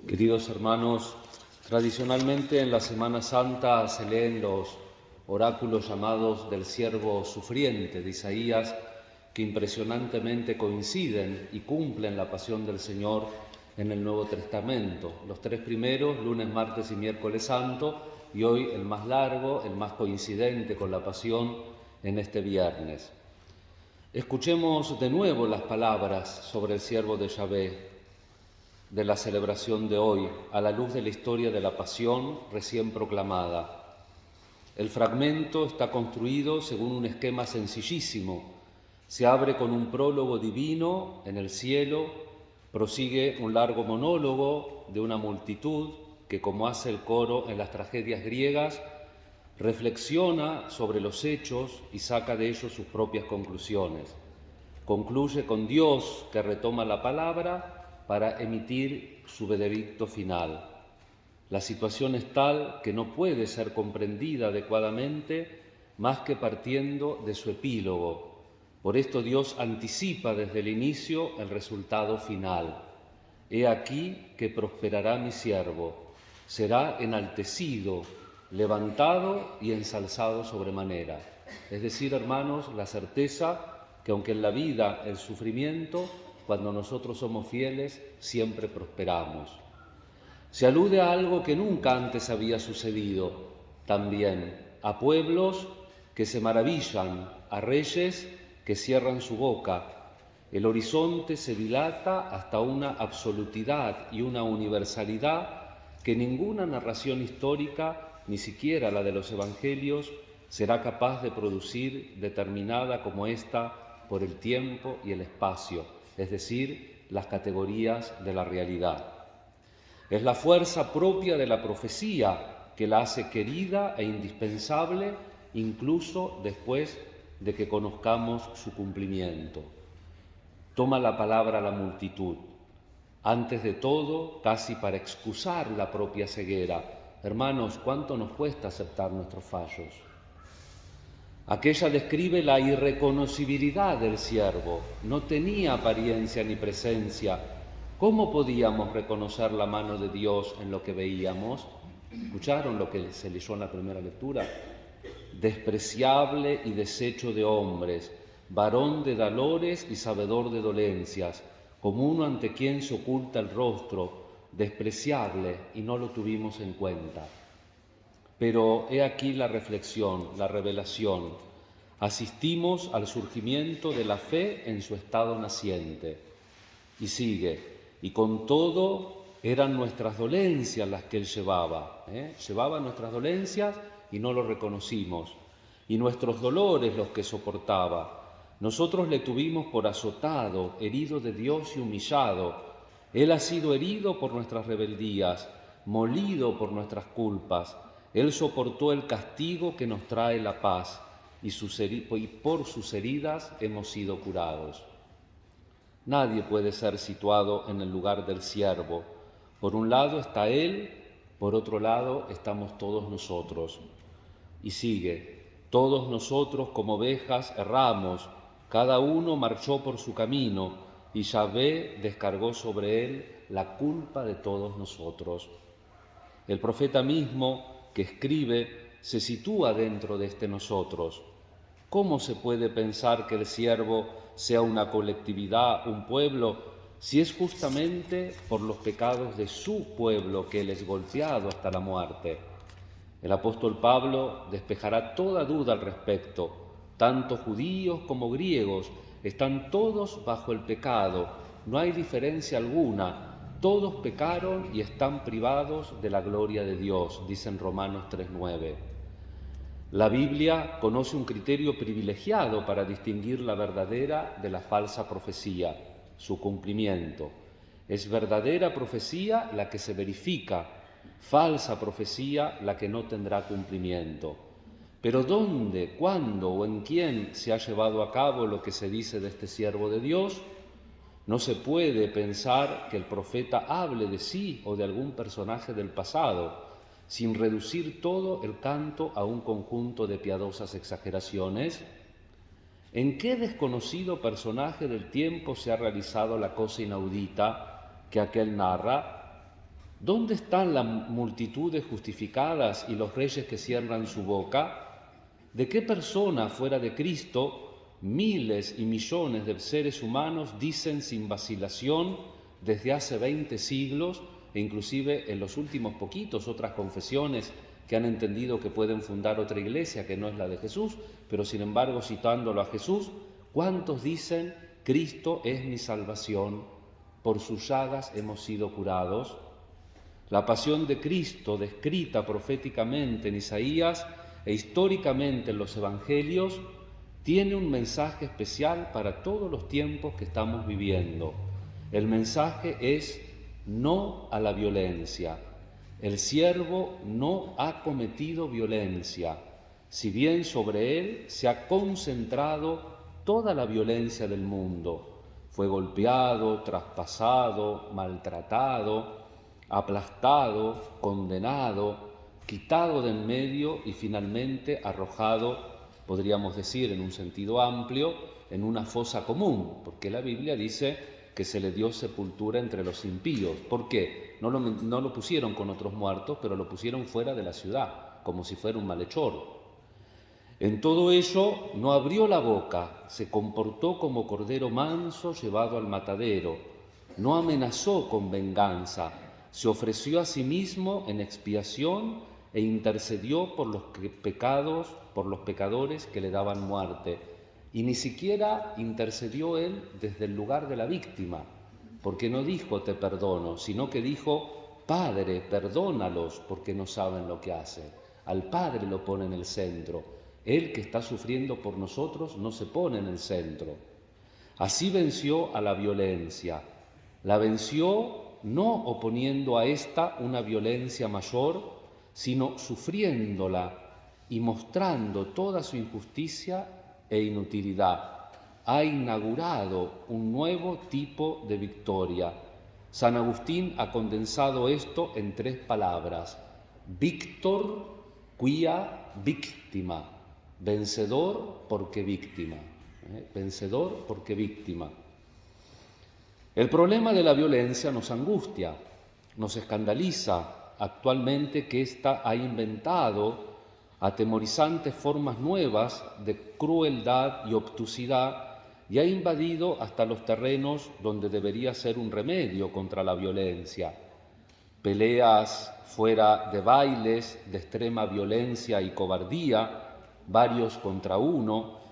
Queridos hermanos, tradicionalmente en la Semana Santa se leen los oráculos llamados del siervo sufriente de Isaías, que impresionantemente coinciden y cumplen la pasión del Señor en el Nuevo Testamento. Los tres primeros, lunes, martes y miércoles santo, y hoy el más largo, el más coincidente con la pasión, en este viernes. Escuchemos de nuevo las palabras sobre el siervo de Yahvé de la celebración de hoy, a la luz de la historia de la pasión recién proclamada. El fragmento está construido según un esquema sencillísimo. Se abre con un prólogo divino en el cielo, prosigue un largo monólogo de una multitud que, como hace el coro en las tragedias griegas, reflexiona sobre los hechos y saca de ellos sus propias conclusiones. Concluye con Dios, que retoma la palabra para emitir su veredicto final. La situación es tal que no puede ser comprendida adecuadamente más que partiendo de su epílogo. Por esto Dios anticipa desde el inicio el resultado final. He aquí que prosperará mi siervo, será enaltecido, levantado y ensalzado sobremanera. Es decir, hermanos, la certeza que aunque en la vida el sufrimiento, cuando nosotros somos fieles, siempre prosperamos. Se alude a algo que nunca antes había sucedido, también a pueblos que se maravillan, a reyes que cierran su boca. El horizonte se dilata hasta una absolutidad y una universalidad que ninguna narración histórica, ni siquiera la de los evangelios, será capaz de producir, determinada como esta por el tiempo y el espacio, es decir, las categorías de la realidad. Es la fuerza propia de la profecía que la hace querida e indispensable incluso después de que conozcamos su cumplimiento. Toma la palabra la multitud, antes de todo casi para excusar la propia ceguera. Hermanos, ¿cuánto nos cuesta aceptar nuestros fallos? Aquella describe la irreconocibilidad del siervo, no tenía apariencia ni presencia. ¿Cómo podíamos reconocer la mano de Dios en lo que veíamos? ¿Escucharon lo que se leyó en la primera lectura? Despreciable y deshecho de hombres, varón de dolores y sabedor de dolencias, como uno ante quien se oculta el rostro, despreciable, y no lo tuvimos en cuenta. Pero he aquí la reflexión, la revelación. Asistimos al surgimiento de la fe en su estado naciente. Y sigue, y con todo eran nuestras dolencias las que él llevaba. Llevaba nuestras dolencias y no lo reconocimos, y nuestros dolores los que soportaba. Nosotros le tuvimos por azotado, herido de Dios y humillado. Él ha sido herido por nuestras rebeldías, molido por nuestras culpas. Él soportó el castigo que nos trae la paz, y por sus heridas hemos sido curados. Nadie puede ser situado en el lugar del siervo. Por un lado está él, por otro lado estamos todos nosotros. Y sigue, todos nosotros como ovejas erramos, cada uno marchó por su camino, y Yahvé descargó sobre él la culpa de todos nosotros. El profeta mismo que escribe se sitúa dentro de este nosotros. ¿Cómo se puede pensar que el siervo sea una colectividad, un pueblo, si es justamente por los pecados de su pueblo que él es golpeado hasta la muerte? El apóstol Pablo despejará toda duda al respecto. Tanto judíos como griegos están todos bajo el pecado, no hay diferencia alguna. Todos pecaron y están privados de la gloria de Dios, dicen Romanos 3:9. La Biblia conoce un criterio privilegiado para distinguir la verdadera de la falsa profecía, su cumplimiento. Es verdadera profecía la que se verifica, falsa profecía la que no tendrá cumplimiento. Pero ¿dónde, cuándo o en quién se ha llevado a cabo lo que se dice de este siervo de Dios? No se puede pensar que el profeta hable de sí o de algún personaje del pasado, sin reducir todo el canto a un conjunto de piadosas exageraciones. ¿En qué desconocido personaje del tiempo se ha realizado la cosa inaudita que aquel narra? ¿Dónde están las multitudes justificadas y los reyes que cierran su boca? ¿De qué persona fuera de Cristo miles y millones de seres humanos dicen sin vacilación desde hace 20 siglos e inclusive en los últimos poquitos otras confesiones que han entendido que pueden fundar otra iglesia que no es la de Jesús, pero sin embargo citándolo a Jesús, ¿cuántos dicen Cristo es mi salvación, por sus llagas hemos sido curados? La pasión de Cristo, descrita proféticamente en Isaías e históricamente en los Evangelios, tiene un mensaje especial para todos los tiempos que estamos viviendo. El mensaje es no a la violencia. El siervo no ha cometido violencia, si bien sobre él se ha concentrado toda la violencia del mundo. Fue golpeado, traspasado, maltratado, aplastado, condenado, quitado de en medio y finalmente arrojado, podríamos decir en un sentido amplio, en una fosa común, porque la Biblia dice que se le dio sepultura entre los impíos. ¿Por qué? No lo pusieron con otros muertos, pero lo pusieron fuera de la ciudad, como si fuera un malhechor. En todo ello no abrió la boca, se comportó como cordero manso llevado al matadero, no amenazó con venganza, se ofreció a sí mismo en expiación e intercedió por los pecadores que le daban muerte. Y ni siquiera intercedió él desde el lugar de la víctima, porque no dijo te perdono, sino que dijo Padre, perdónalos porque no saben lo que hacen. Al Padre lo pone en el centro. Él que está sufriendo por nosotros no se pone en el centro. Así venció a la violencia. La venció no oponiendo a esta una violencia mayor, sino sufriéndola y mostrando toda su injusticia e inutilidad. Ha inaugurado un nuevo tipo de victoria. San Agustín ha condensado esto en 3 palabras: Victor quia victima, vencedor porque víctima, vencedor porque víctima. El problema de la violencia nos angustia, nos escandaliza actualmente que ésta ha inventado atemorizantes formas nuevas de crueldad y obtusidad y ha invadido hasta los terrenos donde debería ser un remedio contra la violencia. Peleas fuera de bailes de extrema violencia y cobardía, varios contra uno.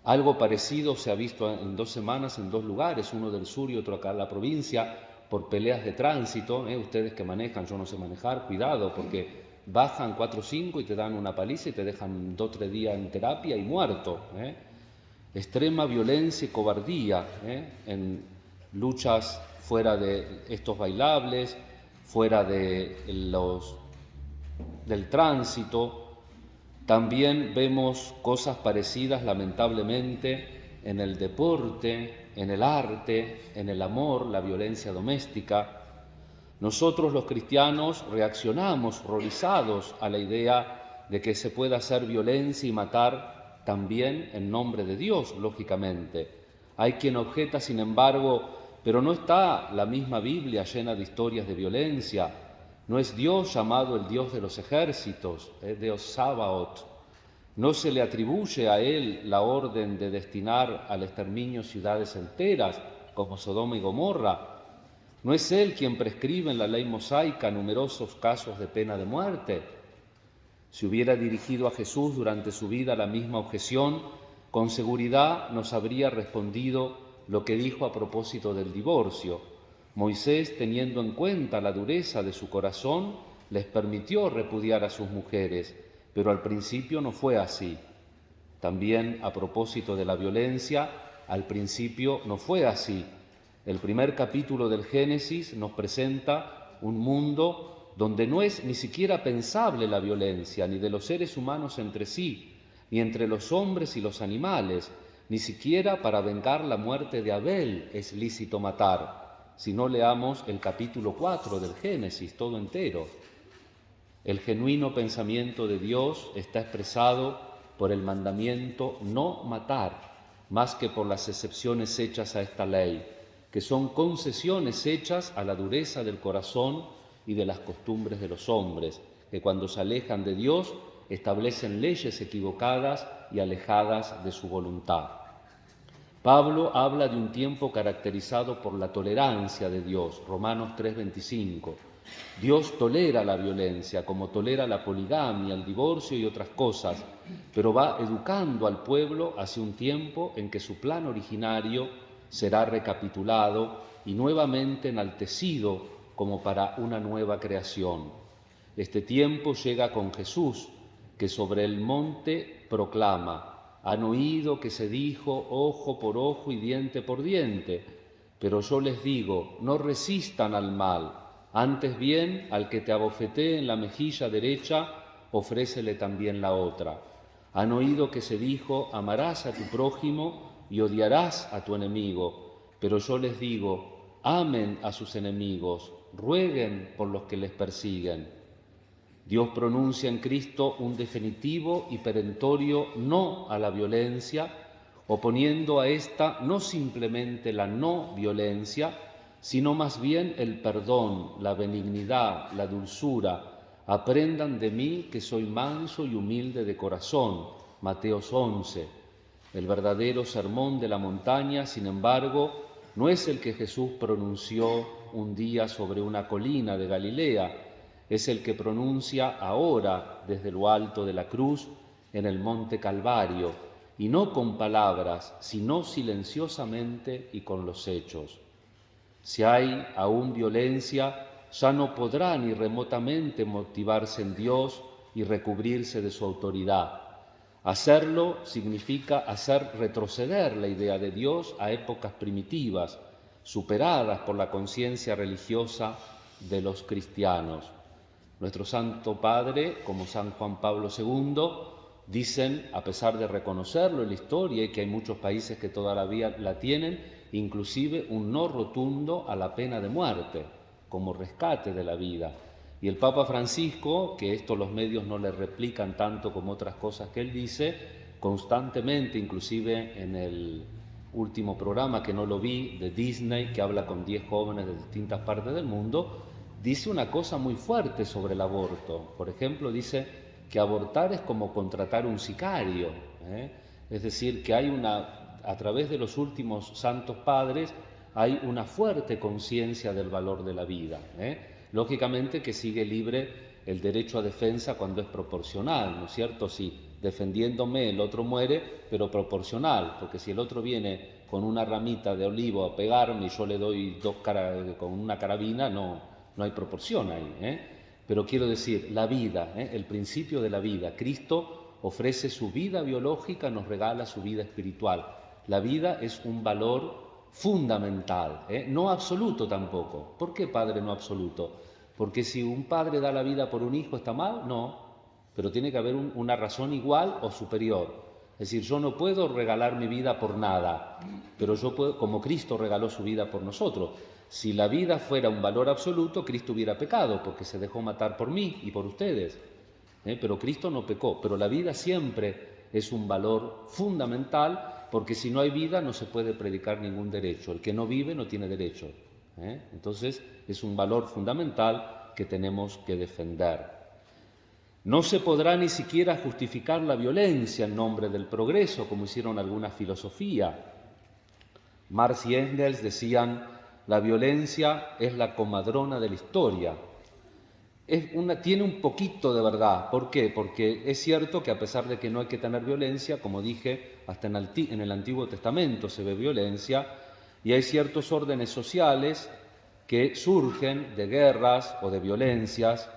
Algo parecido se ha visto en 2 semanas en 2 lugares, uno del sur y otro acá en la provincia, por peleas de tránsito. Ustedes que manejan, yo no sé manejar, cuidado, porque bajan 4 o 5 y te dan una paliza y te dejan 2 o 3 días en terapia y muerto. Extrema violencia y cobardía en luchas fuera de estos bailables, fuera del tránsito. También vemos cosas parecidas, lamentablemente, en el deporte, en el arte, en el amor, la violencia doméstica. Nosotros los cristianos reaccionamos horrorizados a la idea de que se pueda hacer violencia y matar también en nombre de Dios, lógicamente. Hay quien objeta, sin embargo, pero no está la misma Biblia llena de historias de violencia. No es Dios llamado el Dios de los ejércitos, es Dios Sabaoth. No se le atribuye a Él la orden de destinar al exterminio ciudades enteras, como Sodoma y Gomorra. No es Él quien prescribe en la ley mosaica numerosos casos de pena de muerte. Si hubiera dirigido a Jesús durante su vida la misma objeción, con seguridad nos habría respondido lo que dijo a propósito del divorcio. Moisés, teniendo en cuenta la dureza de su corazón, les permitió repudiar a sus mujeres, pero al principio no fue así. También a propósito de la violencia, al principio no fue así. El primer capítulo del Génesis nos presenta un mundo donde no es ni siquiera pensable la violencia, ni de los seres humanos entre sí, ni entre los hombres y los animales, ni siquiera para vengar la muerte de Abel es lícito matar. Si no leamos el capítulo 4 del Génesis, todo entero. El genuino pensamiento de Dios está expresado por el mandamiento no matar, más que por las excepciones hechas a esta ley, que son concesiones hechas a la dureza del corazón y de las costumbres de los hombres, que cuando se alejan de Dios establecen leyes equivocadas y alejadas de su voluntad. Pablo habla de un tiempo caracterizado por la tolerancia de Dios, Romanos 3:25. Dios tolera la violencia, como tolera la poligamia, el divorcio y otras cosas, pero va educando al pueblo hacia un tiempo en que su plan originario será recapitulado y nuevamente enaltecido como para una nueva creación. Este tiempo llega con Jesús, que sobre el monte proclama: han oído que se dijo ojo por ojo y diente por diente, pero yo les digo, no resistan al mal, antes bien al que te abofetee en la mejilla derecha, ofrécele también la otra. Han oído que se dijo, amarás a tu prójimo y odiarás a tu enemigo, pero yo les digo, amen a sus enemigos, rueguen por los que les persiguen. Dios pronuncia en Cristo un definitivo y perentorio no a la violencia, oponiendo a esta no simplemente la no violencia, sino más bien el perdón, la benignidad, la dulzura. Aprendan de mí que soy manso y humilde de corazón. Mateos 11. El verdadero sermón de la montaña, sin embargo, no es el que Jesús pronunció un día sobre una colina de Galilea, es el que pronuncia ahora desde lo alto de la cruz en el monte Calvario, y no con palabras, sino silenciosamente y con los hechos. Si hay aún violencia, ya no podrá ni remotamente motivarse en Dios y recubrirse de su autoridad. Hacerlo significa hacer retroceder la idea de Dios a épocas primitivas, superadas por la conciencia religiosa de los cristianos. Nuestro Santo Padre, como San Juan Pablo II, dicen, a pesar de reconocerlo en la historia y que hay muchos países que todavía la tienen, inclusive un no rotundo a la pena de muerte, como rescate de la vida. Y el Papa Francisco, que esto los medios no le replican tanto como otras cosas que él dice, constantemente, inclusive en el último programa que no lo vi, de Disney, que habla con 10 jóvenes de distintas partes del mundo, dice una cosa muy fuerte sobre el aborto. Por ejemplo, dice que abortar es como contratar un sicario, Es decir, que hay a través de los últimos santos padres, hay una fuerte conciencia del valor de la vida, Lógicamente que sigue libre el derecho a defensa cuando es proporcional, ¿no es cierto? Si defendiéndome el otro muere, pero proporcional, porque si el otro viene con una ramita de olivo a pegarme y yo le doy con una carabina, no hay proporción ahí, Pero quiero decir, la vida, el principio de la vida. Cristo ofrece su vida biológica, nos regala su vida espiritual. La vida es un valor fundamental, no absoluto tampoco. ¿Por qué padre no absoluto? Porque si un padre da la vida por un hijo, ¿está mal? No, pero tiene que haber una razón igual o superior. Es decir, yo no puedo regalar mi vida por nada, pero yo puedo, como Cristo regaló su vida por nosotros. Si la vida fuera un valor absoluto, Cristo hubiera pecado, porque se dejó matar por mí y por ustedes. Pero Cristo no pecó, pero la vida siempre es un valor fundamental, porque si no hay vida no se puede predicar ningún derecho. El que no vive no tiene derecho. Entonces es un valor fundamental que tenemos que defender. No se podrá ni siquiera justificar la violencia en nombre del progreso, como hicieron algunas filosofías. Marx y Engels decían, la violencia es la comadrona de la historia. Tiene un poquito de verdad. ¿Por qué? Porque es cierto que a pesar de que no hay que tener violencia, como dije, hasta en el Antiguo Testamento se ve violencia, y hay ciertos órdenes sociales que surgen de guerras o de violencias,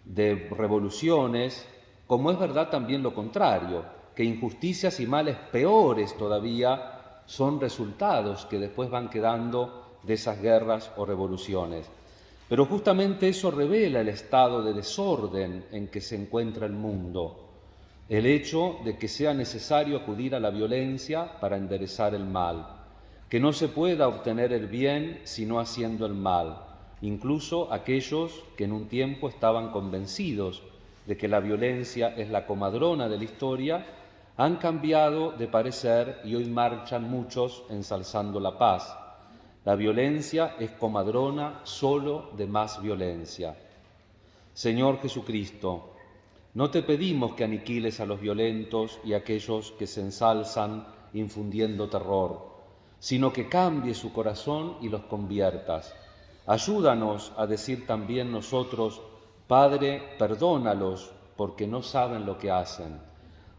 de revoluciones, como es verdad también lo contrario, que injusticias y males peores todavía son resultados que después van quedando de esas guerras o revoluciones. Pero justamente eso revela el estado de desorden en que se encuentra el mundo, el hecho de que sea necesario acudir a la violencia para enderezar el mal, que no se pueda obtener el bien sino haciendo el mal, incluso aquellos que en un tiempo estaban convencidos de que la violencia es la comadrona de la historia, han cambiado de parecer y hoy marchan muchos ensalzando la paz. La violencia es comadrona solo de más violencia. Señor Jesucristo, no te pedimos que aniquiles a los violentos y a aquellos que se ensalzan infundiendo terror, sino que cambies su corazón y los conviertas. Ayúdanos a decir también nosotros: Padre, perdónalos, porque no saben lo que hacen.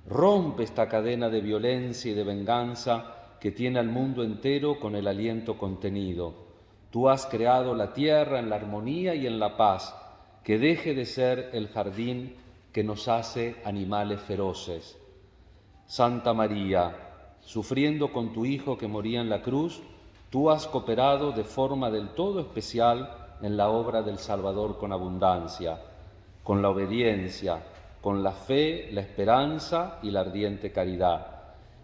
Rompe esta cadena de violencia y de venganza que tiene al mundo entero con el aliento contenido. Tú has creado la tierra en la armonía y en la paz, que deje de ser el jardín que nos hace animales feroces. Santa María, sufriendo con tu Hijo que moría en la cruz, tú has cooperado de forma del todo especial en la obra del Salvador con abundancia, con la obediencia, con la fe, la esperanza y la ardiente caridad.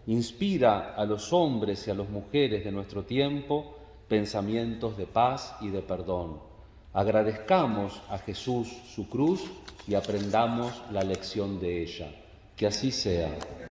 Inspira a los hombres y a las mujeres de nuestro tiempo pensamientos de paz y de perdón. Agradezcamos a Jesús su cruz y aprendamos la lección de ella. Que así sea.